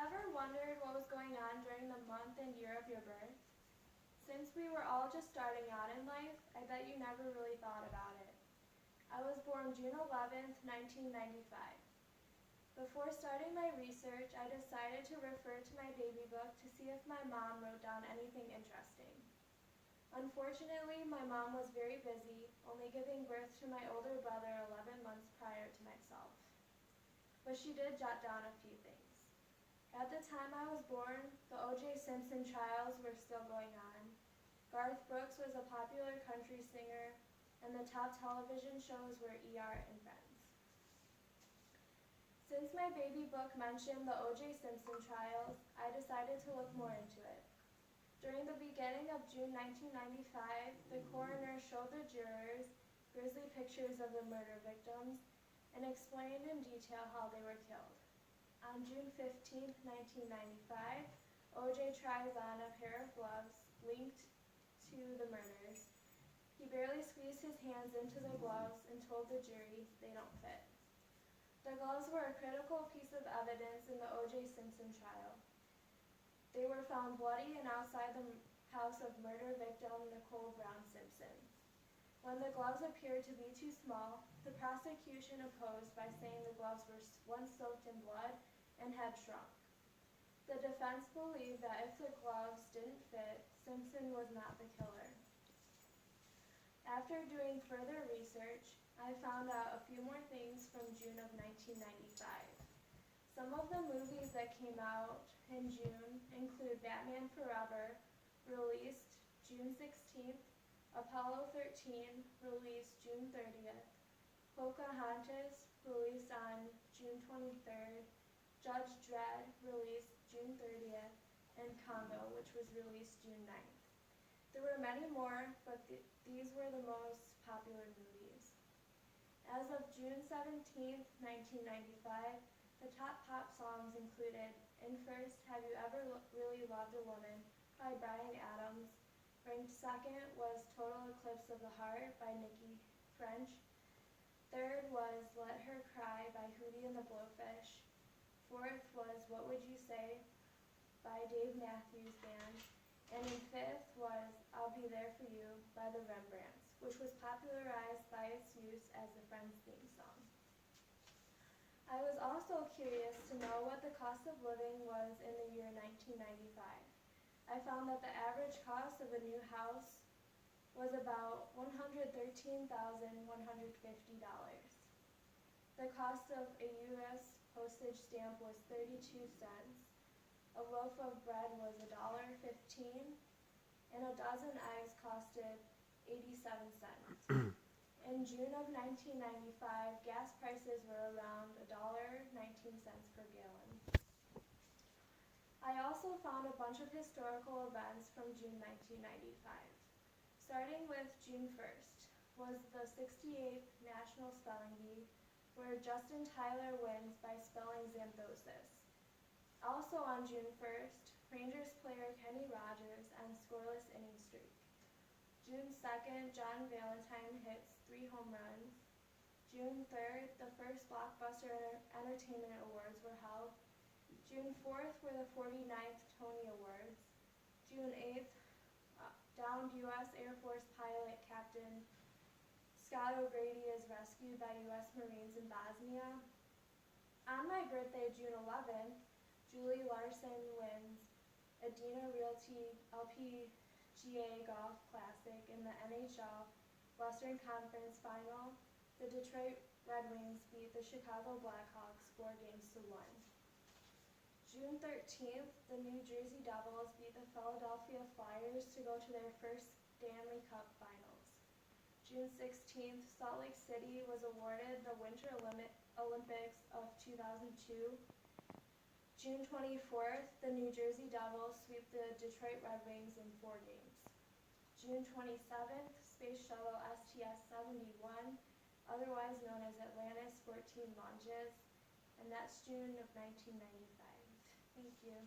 ever wondered what was going on during the month and year of your birth? Since we were all just starting out in life, I bet you never really thought about it. I was born June 11th, 1995. Before starting my research, I decided to refer to my baby book to see if my mom wrote down anything interesting. Unfortunately, my mom was very busy, only giving birth to my older brother 11 months prior to myself. But she did jot down a few things. At the time I was born, the O.J. Simpson trials were still going on. Garth Brooks was a popular country singer, and the top television shows were ER and Friends. Since my baby book mentioned the O.J. Simpson trials, I decided to look more into it. During the beginning of June 1995, the coroner showed the jurors grisly pictures of the murder victims and explained in detail how they were killed. On June 15, 1995, O.J. tries on a pair of gloves linked to the murders. He barely squeezed his hands into the gloves and told the jury they don't fit. The gloves were a critical piece of evidence in the O.J. Simpson trial. They were found bloody and outside the house of murder victim Nicole Brown Simpson. When the gloves appeared to be too small, the prosecution opposed by saying the gloves were once soaked in blood and had shrunk. The defense believed that if the gloves didn't fit, Simpson was not the killer. After doing further research, I found out a few more things from June of 1995. Some of the movies that came out in June include Batman Forever, released June 16th, Apollo 13, released June 30th, Pocahontas, released on June 23rd, Judge Dredd, released June 30th, and Congo, which was released June 9th. There were many more, but these were the most popular movies. As of June 17th, 1995, the top pop songs included In First, Have You Ever Really Loved a Woman by Bryan Adams. Ranked second was Total Eclipse of the Heart by Nikki French. Third was Let Her Cry by Hootie and the Blowfish. Fourth was What Would You Say by Dave Matthews Band. And in fifth was I'll Be There For You by the Rembrandts, which was popularized by its use as the Friends theme song. I was also curious to know what the cost of living was in the year 1995. I found that the average cost of a new house was about $113,150. The cost of a U.S. postage stamp was 32 cents. A loaf of bread was $1.15, and a dozen eggs costed 87 cents. In June of 1995, gas prices were around $1.19 per gallon. I also found a bunch of historical events from June 1995. Starting with June 1st was the 68th National Spelling Bee, where Justin Tyler wins by spelling Xanthosis. Also on June 1st, Rangers player Kenny Rogers ends scoreless inning streak. June 2nd, John Valentine hits 3 home runs. June 3rd, the first Blockbuster Entertainment Awards were held. June 4th were the 49th Tony Awards. June 8th, downed U.S. Air Force pilot Captain Scott O'Grady is rescued by U.S. Marines in Bosnia. On my birthday, June 11th, Julie Larson wins Adena Realty LPGA Golf Classic in the NHL Western Conference Final. The Detroit Red Wings beat the Chicago Blackhawks 4-1. June 13th, the New Jersey Devils beat the Philadelphia Flyers to go to their first Stanley Cup Finals. June 16th, Salt Lake City was awarded the Winter Olympics of 2002. June 24th, the New Jersey Devils sweep the Detroit Red Wings in 4 games. June 27th, Space Shuttle STS-71, otherwise known as Atlantis 14, launches, and that's June of 1995. Thank you.